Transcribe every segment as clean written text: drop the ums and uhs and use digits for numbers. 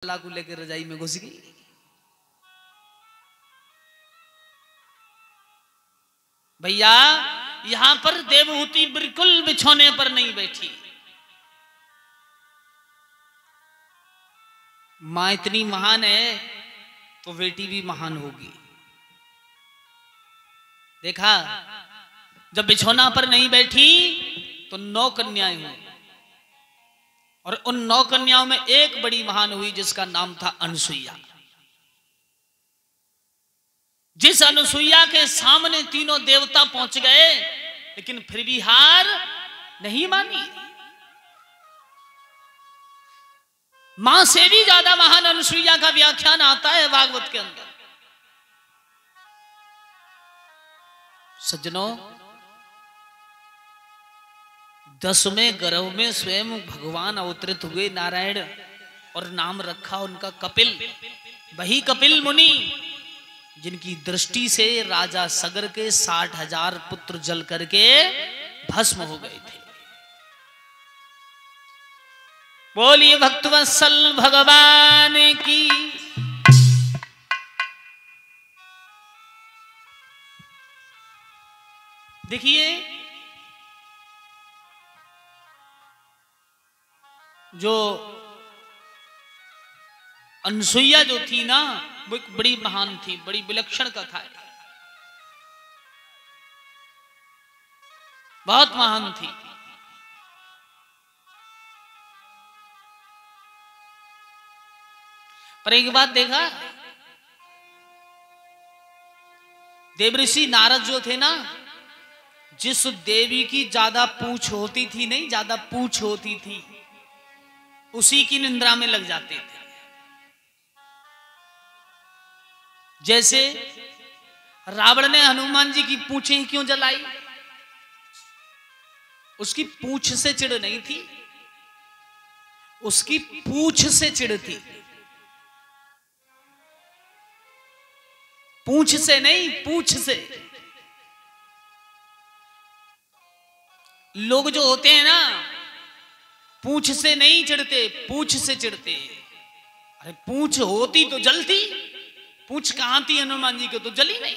को लेकर रजाई में घुस गई। भैया यहां पर देवहूति बिल्कुल बिछौने पर नहीं बैठी। मां इतनी महान है तो बेटी भी महान होगी। देखा, जब बिछौना पर नहीं बैठी तो 9 कन्याएं हुई और उन 9 कन्याओं में एक बड़ी महान हुई जिसका नाम था अनसुईया। जिस अनसुईया के सामने तीनों देवता पहुंच गए लेकिन फिर भी हार नहीं मानी। मां से भी ज्यादा महान अनसुईया का व्याख्यान आता है भागवत के अंदर। सज्जनों, 10वें गर्भ में स्वयं भगवान अवतरित हुए नारायण और नाम रखा उनका कपिल। वही कपिल मुनि जिनकी दृष्टि से राजा सगर के 60,000 पुत्र जल करके भस्म हो गए थे। बोलिए भक्तवत्सल भगवान की। देखिए, जो अनसुईया जो थी ना, वो एक बड़ी महान थी, बड़ी विलक्षण कथा है, बहुत महान थी। पर एक बात देखा, देवऋषि नारद जो थे ना, जिस देवी की ज्यादा पूछ होती थी, नहीं ज्यादा पूछ होती थी, उसी की निंद्रा में लग जाते थे। जैसे रावण ने हनुमान जी की पूंछें क्यों जलाई? उसकी पूंछ से चिढ़ नहीं थी, उसकी पूंछ से चिढ़ थी। पूंछ से नहीं, पूंछ से। लोग जो होते हैं ना, पूंछ से नहीं चिढ़ते, पूंछ से चिढ़ते। अरे पूंछ होती तो जलती, पूंछ कहां थी हनुमान जी को? तो जली नहीं।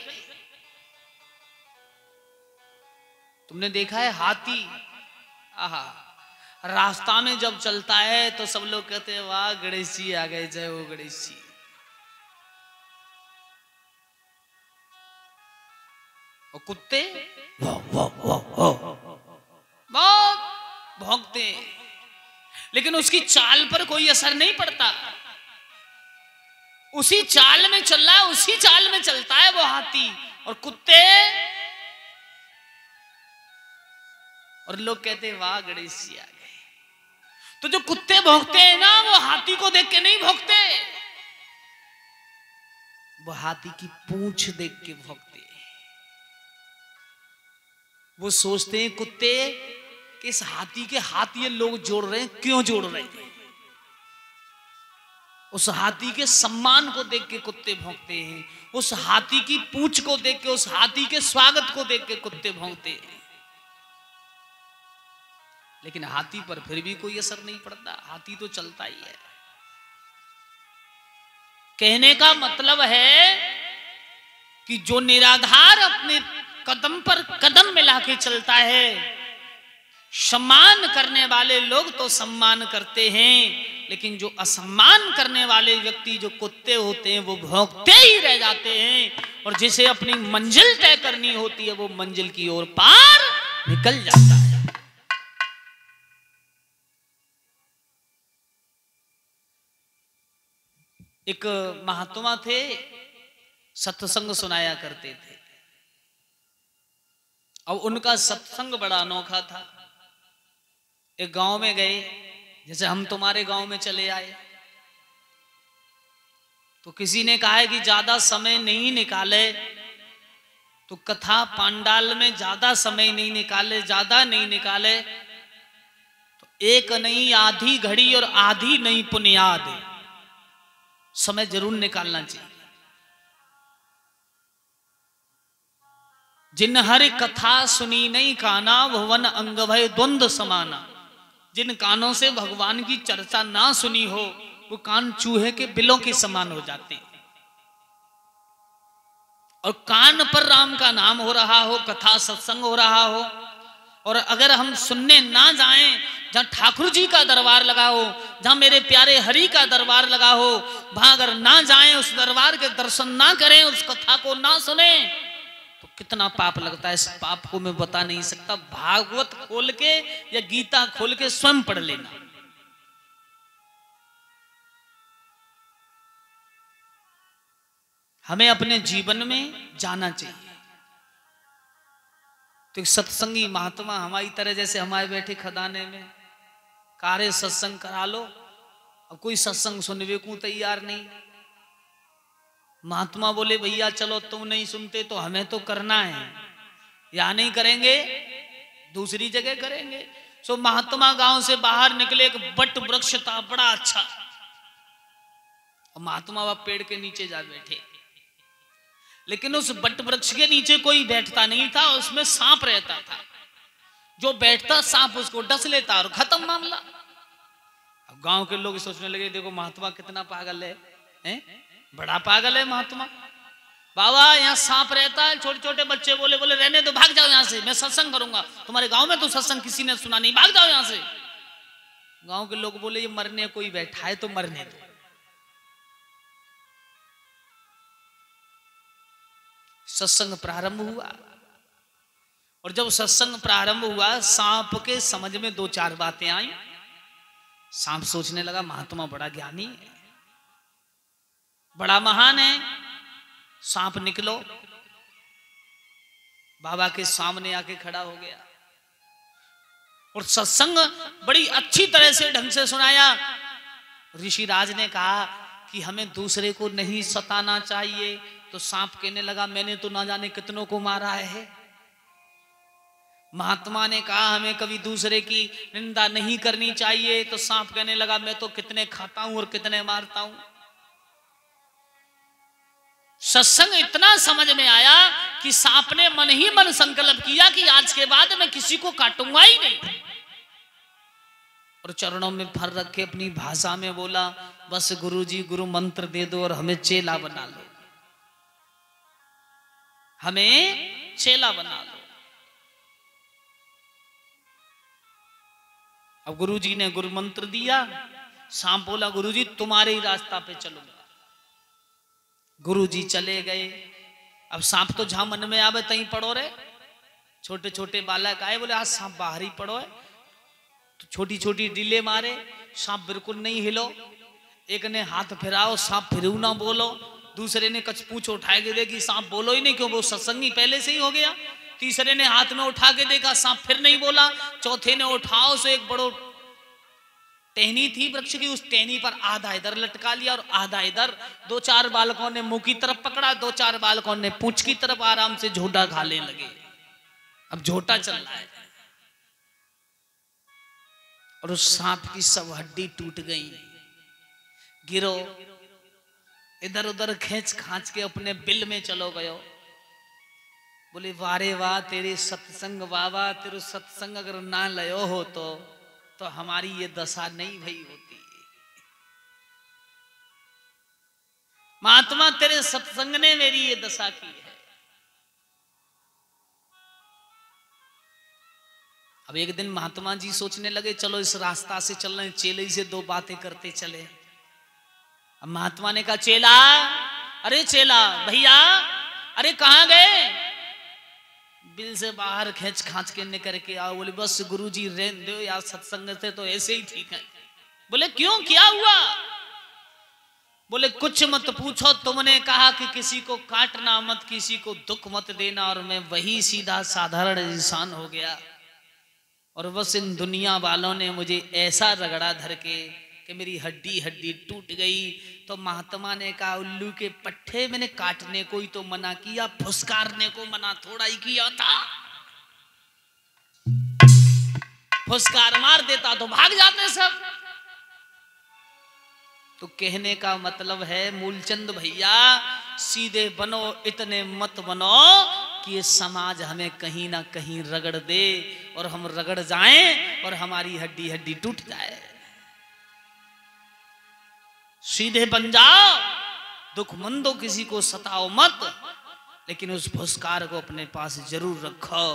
तुमने देखा है हाथी, आहा, रास्ता में जब चलता है तो सब लोग कहते हैं वाह गणेश जी आ गए, जय हो गणेश जी। और कुत्ते बहुत भौंकते, लेकिन उसकी चाल पर कोई असर नहीं पड़ता। उसी चाल में चल रहा है, उसी चाल में चलता है वो हाथी। और कुत्ते, और लोग कहते हैं वाह गणेश जी आ गए। तो जो कुत्ते भौंकते हैं ना, वो हाथी को देख के नहीं भौंकते, वो हाथी की पूंछ देख के भौंकते हैं। वो सोचते हैं कुत्ते कि इस हाथी के हाथ ये लोग जोड़ रहे हैं, क्यों जोड़ रहे हैं? उस हाथी के सम्मान को देख के कुत्ते भौंकते हैं, उस हाथी की पूंछ को देख के, उस हाथी के स्वागत को देख के कुत्ते भौंकते हैं। लेकिन हाथी पर फिर भी कोई असर नहीं पड़ता, हाथी तो चलता ही है। कहने का मतलब है कि जो निराधार अपने कदम पर कदम मिला के चलता है, सम्मान करने वाले लोग तो सम्मान करते हैं, लेकिन जो असम्मान करने वाले व्यक्ति जो कुत्ते होते हैं वो भौंकते ही रह जाते हैं। और जिसे अपनी मंजिल तय करनी होती है वो मंजिल की ओर पार निकल जाता है। एक महात्मा थे, सत्संग सुनाया करते थे। अब उनका सत्संग बड़ा अनोखा था। एक गांव में गए, जैसे हम तुम्हारे गांव में चले आए, तो किसी ने कहा है कि ज्यादा समय नहीं निकाले, तो कथा पांडाल में ज्यादा समय नहीं निकाले, ज्यादा नहीं निकाले तो एक नहीं आधी घड़ी और आधी नहीं पुनियाद, समय जरूर निकालना चाहिए। जिन हर कथा सुनी नहीं काना, भुवन अंग भय द्वंद्व समाना। जिन कानों से भगवान की चर्चा ना सुनी हो वो कान चूहे के बिलों के समान हो जाते हैं। और कान पर राम का नाम हो रहा हो, कथा सत्संग हो रहा हो, और अगर हम सुनने ना जाएं, जहां ठाकुर जी का दरबार लगा हो, जहां मेरे प्यारे हरि का दरबार लगा हो, वहां अगर ना जाएं, उस दरबार के दर्शन ना करें, उस कथा को ना सुने, तो कितना पाप लगता है। इस पाप को मैं बता नहीं सकता। भागवत खोल के या गीता खोल के स्वयं पढ़ लेना। हमें अपने जीवन में जाना चाहिए। तो सत्संगी महात्मा हमारी तरह जैसे हमारे बैठे खदाने में कार्य सत्संग करा लो, अब कोई सत्संग सुनने को तैयार नहीं। महात्मा बोले भैया चलो तुम नहीं सुनते तो हमें तो करना है, यहां नहीं करेंगे दूसरी जगह करेंगे। सो महात्मा गांव से बाहर निकले, एक बट वृक्ष था बड़ा अच्छा, और महात्मा वह पेड़ के नीचे जा बैठे। लेकिन उस बट वृक्ष के नीचे कोई बैठता नहीं था, उसमें सांप रहता था। जो बैठता सांप उसको डस लेता और खत्म मामला। अब गांव के लोग सोचने लगे देखो महात्मा कितना पागल है, बड़ा पागल है महात्मा। बाबा यहाँ सांप रहता है। छोटे छोटे बच्चे बोले रहने दो, भाग जाओ यहाँ से, मैं सत्संग करूंगा। तुम्हारे गांव में तो सत्संग किसी ने सुना नहीं, भाग जाओ यहाँ से। गांव के लोग बोले ये मरने कोई बैठा है तो मरने दो। सत्संग प्रारंभ हुआ, और जब सत्संग प्रारंभ हुआ, सांप के समझ में दो चार बातें आई। सांप सोचने लगा महात्मा बड़ा ज्ञानी है, बड़ा महान है। सांप निकलो, बाबा के सामने आके खड़ा हो गया, और सत्संग बड़ी अच्छी तरह से ढंग से सुनाया। ऋषिराज ने कहा कि हमें दूसरे को नहीं सताना चाहिए। तो सांप कहने लगा मैंने तो ना जाने कितनों को मारा है। महात्मा ने कहा हमें कभी दूसरे की निंदा नहीं करनी चाहिए। तो सांप कहने लगा मैं तो कितने खाता हूं और कितने मारता हूं। सत्संग इतना समझ में आया कि सांप ने मन ही मन संकल्प किया कि आज के बाद मैं किसी को काटूंगा ही नहीं, और चरणों में फर रख के अपनी भाषा में बोला बस गुरुजी गुरु मंत्र दे दो और हमें चेला बना लो, हमें चेला बना लो। अब गुरुजी ने गुरु मंत्र दिया। सांप बोला गुरुजी तुम्हारे ही रास्ता पे चलूंगा। गुरुजी चले गए। अब सांप तो जहां मन में आवे तहीं पड़ो रे। छोटे छोटे बालक आए, बोले आज सांप बाहर ही पड़ो है। तो छोटी छोटी डीले मारे, सांप बिल्कुल नहीं हिलो। एक ने हाथ फिराओ, सांप फिरू ना बोलो। दूसरे ने कछ पूछ उठा के देखी, सांप बोलो ही नहीं, क्यों वो सत्संगी पहले से ही हो गया। तीसरे ने हाथ में उठा के देखा, सांप फिर नहीं बोला। चौथे ने उठाओ से एक बड़ो टहनी थी वृक्ष की, उस टहनी पर आधा इधर लटका लिया और आधा इधर। दो चार बालकों ने मुंह की तरफ पकड़ा, दो चार बालकों ने पूंछ की तरफ आराम से झोटा खाने लगे। अब झोटा चल रहा है, और उस सांप की सब हड्डी टूट गई। गिरो, इधर उधर खींच खांच के अपने बिल में चलो गयो। बोले वारे वाह तेरे सत्संग बाबा, तेरे सत्संग अगर ना लयो हो तो हमारी ये दशा नहीं भई होती। महात्मा तेरे सत्संग ने मेरी ये दशा की है। अब एक दिन महात्मा जी सोचने लगे चलो इस रास्ता से चल रहे, चेले से दो बातें करते चले। अब महात्मा ने कहा चेला, अरे चेला भैया, अरे कहां गए? बिल से बाहर खींच खांच के निकल के आओ। बोले बस गुरुजी रहने दो यार, सत्संग से तो ऐसे ही ठीक है। बोले क्यों, क्या हुआ? बोले कुछ मत पूछो, तुमने कहा कि किसी को काटना मत, किसी को दुख मत देना, और मैं वही सीधा साधारण इंसान हो गया। और बस इन दुनिया वालों ने मुझे ऐसा रगड़ा धर के कि मेरी हड्डी हड्डी टूट गई। तो महात्मा ने कहा उल्लू के पट्टे, मैंने काटने को ही तो मना किया, फुसकारने को मना थोड़ा ही किया था। फुसकार मार देता तो भाग जाते सब। तो कहने का मतलब है मूलचंद भैया सीधे बनो, इतने मत बनो कि ये समाज हमें कहीं ना कहीं रगड़ दे और हम रगड़ जाएं और हमारी हड्डी हड्डी टूट जाए। सीधे बन जाओ, दुख मंदो किसी को सताओ मत, लेकिन उस फुसकार को अपने पास जरूर रखो।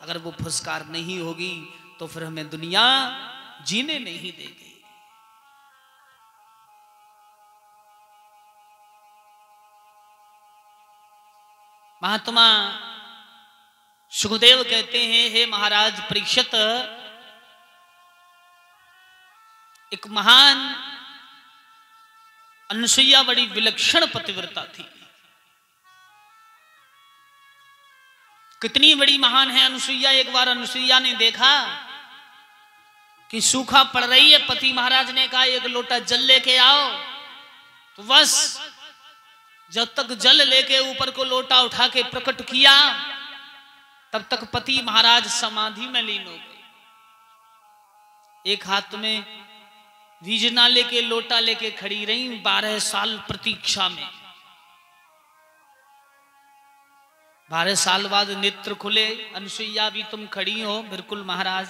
अगर वो फुसकार नहीं होगी तो फिर हमें दुनिया जीने नहीं देगी। महात्मा सुखदेव कहते हैं, हे महाराज परीक्षित, एक महान अनुसुईया बड़ी विलक्षण पतिव्रता थी। कितनी बड़ी महान है अनुसुईया। एक बार अनुसुईया ने देखा कि सूखा पड़ रही है, पति महाराज ने कहा एक लोटा जल लेके आओ। तो बस जब तक जल लेके ऊपर को लोटा उठा के प्रकट किया, तब तक पति महाराज समाधि में लीन हो गए। एक हाथ में वीजना लेके लोटा लेके खड़ी रही 12 साल प्रतीक्षा में। 12 साल बाद नेत्र खुले, अनुसुईया भी तुम खड़ी हो? बिल्कुल महाराज।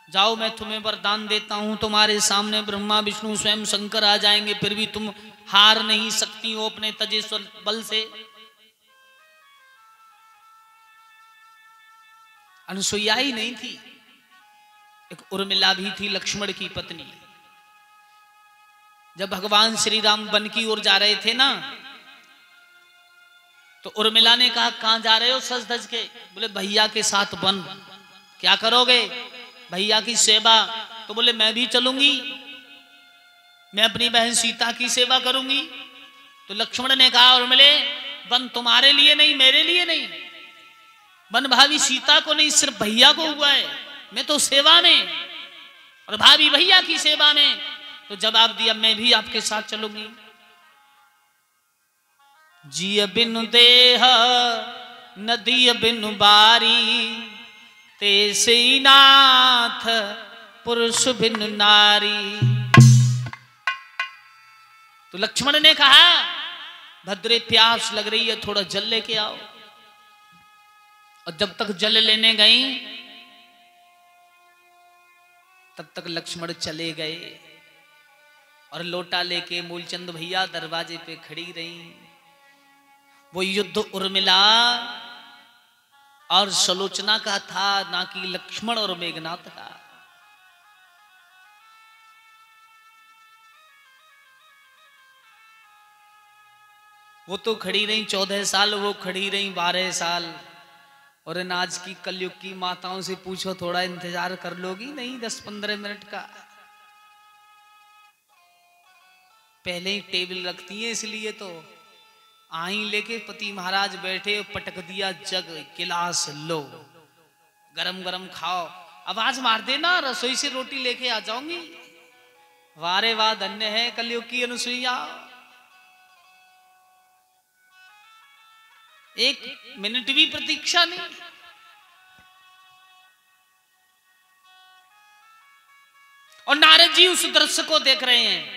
जाओ मैं तुम्हें वरदान देता हूं, तुम्हारे सामने ब्रह्मा विष्णु स्वयं शंकर आ जाएंगे, फिर भी तुम हार नहीं सकती हो अपने तजेश्वर बल से। अनुसुईया ही नहीं थी, एक उर्मिला भी थी, लक्ष्मण की पत्नी। जब भगवान श्री राम वन की ओर जा रहे थे ना, तो उर्मिला ने कहा कहां जा रहे हो सज धज के? बोले भैया के साथ वन। क्या करोगे? भैया की सेवा। तो बोले मैं भी चलूंगी, मैं अपनी बहन सीता की सेवा करूंगी। तो लक्ष्मण ने कहा उर्मिले, वन तुम्हारे लिए नहीं, मेरे लिए नहीं, वन भाभी सीता को नहीं, सिर्फ भैया को हुआ है। मैं तो सेवा में और भाभी भैया की सेवा में। तो जवाब दिया मैं भी आपके साथ चलूंगी। जिय बिनु देह नदी बिनु बारी, तेसे नाथ पुरुष बिनु नारी। तो लक्ष्मण ने कहा भद्रे प्यास लग रही है, थोड़ा जल लेके आओ। और जब तक जल लेने गई तब तक लक्ष्मण चले गए, और लोटा लेके मूलचंद भैया दरवाजे पे खड़ी रही। वो युद्ध उर्मिला और सलोचना का था, ना कि लक्ष्मण और मेघनाथ का। वो तो खड़ी रही 14 साल, वो खड़ी रही 12 साल। और इन आज की कलयुग की माताओं से पूछो थोड़ा इंतजार कर लोगी? नहीं, 10-15 मिनट का। पहले ही टेबल रखती है, इसलिए तो आई लेके पति महाराज बैठे, पटक दिया जग, गिलास लो, गरम गरम खाओ। आवाज मार देना, रसोई से रोटी लेके आ जाऊंगी। वारे वाह, धन्य है कलयुग की अनुसुईया। 1 मिनट भी प्रतीक्षा नहीं। और नारद जी उस दृश्य को देख रहे हैं।